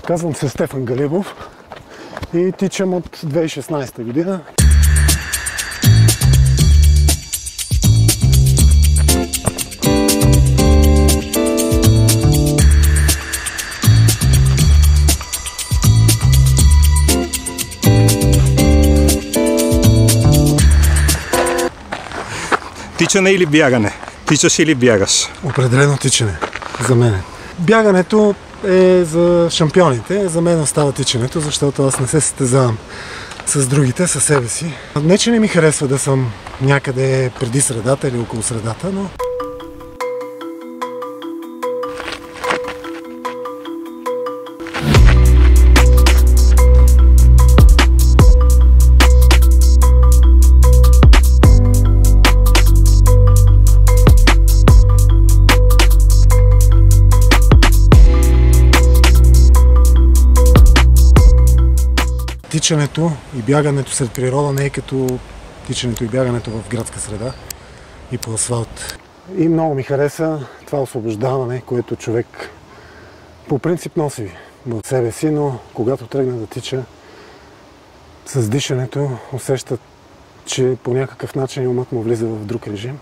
Казвам се Стефан Галибов и тичам от 2016 година. Тичане или бягане? Тичаш или бягаш? Определено тичане за мен. Бягането е за шампионите, за мен остава тичането, защото аз не се състезавам с другите, със себе си. Не, че не ми харесва да съм някъде преди средата или около средата, но... Тичането и бягането сред природа не е като тичането и бягането в градска среда и по асфалт. И много ми хареса това освобождаване, което човек по принцип носи в себе си, но когато тръгна да тича, с дишането усеща, че по някакъв начин умът му влиза в друг режим.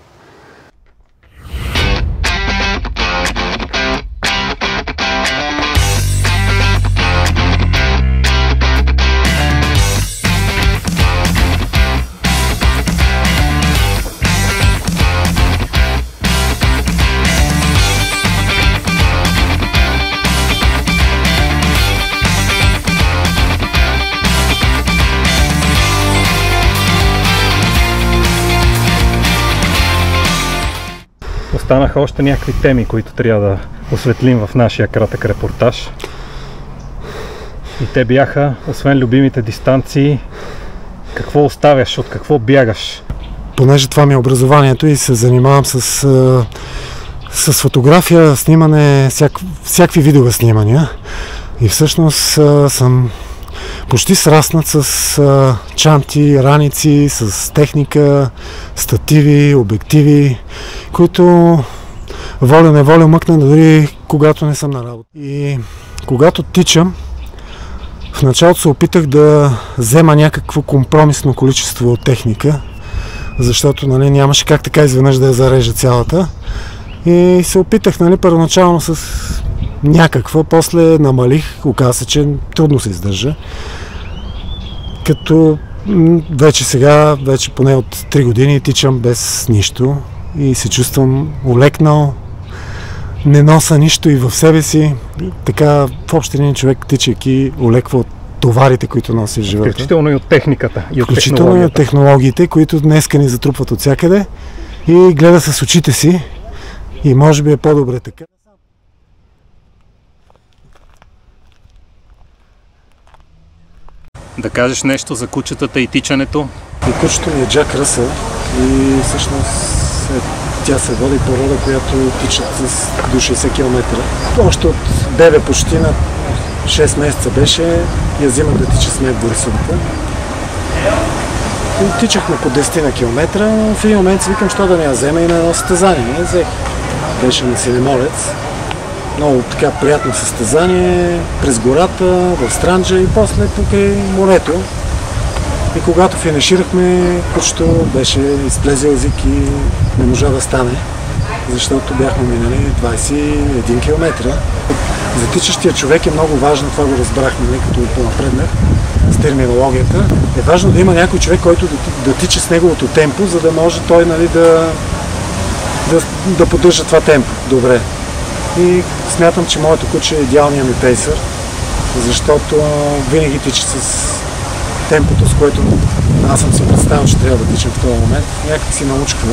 Останаха още някакви теми, които трябва да осветлим в нашия кратък репортаж. И те бяха, освен любимите дистанции, какво оставяш, от какво бягаш? Понеже това ми е образованието и се занимавам с фотография, снимане, всякакви видове снимания. И всъщност съм почти сраснат с чанти, раници, с техника, стативи, обективи, които воля-неволя мъкна дори когато не съм на работа. И когато тичам, в началото се опитах да взема някакво компромисно количество техника, защото нямаше как така изведнъж да я зарежа цялата. И се опитах първоначално с някаква, после намалих, оказа се, че трудно се издържа. Като вече поне от 3 години тичам без нищо и се чувствам олекнал, не носа нищо и в себе си. Така в общи линии човек, тичайки, олеква от товарите, които носи в живота. Включително и от техниката. Включително и от технологиите, които днеска ни затрупват от всякъде и гледа с очите си и може би е по-добре така. Да кажеш нещо за кучетата и тичането? И кучето ми е Джак Ръсъл и всъщност тя се води порода, която тичат до 60 км. Още от бебе почти на 6 месеца беше, я взимах да тича с мен в Борисовата. И тичахме по 10 на километра, но в един момент си викам, що да не я взема и на едно състезание. Не взех. Беше на Синеморец. Много така приятно състезание, през гората, в Странджа и после покрай морето. И когато финиширахме, кучето беше изплезил език и не можа да стане, защото бяхме минали 21 км. За тичащия човек е много важно, това го разбрахме, като понапреднах с терминологията. Е важно да има някой човек, който да тича с неговото темпо, за да може той да поддържа това темпо добре. И смятам, че моето куче е идеалният ми пейсър, защото винаги тича с темпото, с което аз съм си представил, че трябва да тичам в този момент. Някак си научква.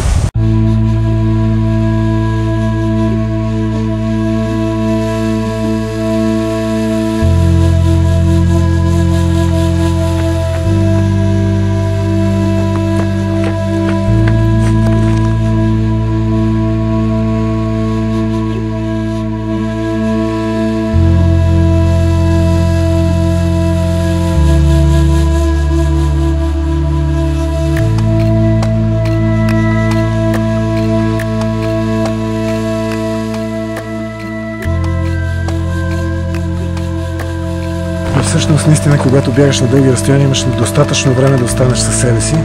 всъщност наистина, когато бягаш на дълги разстояния, имаш достатъчно време да останеш със себе си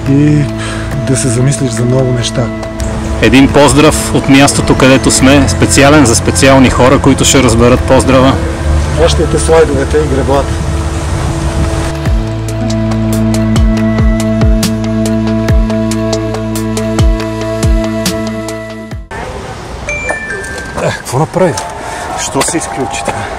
и да се замислиш за много неща. Един поздрав от мястото, където сме, специален за специални хора, които ще разберат поздрава. Връщайте слайдовете и греблата. Какво направи? Що се изключи това?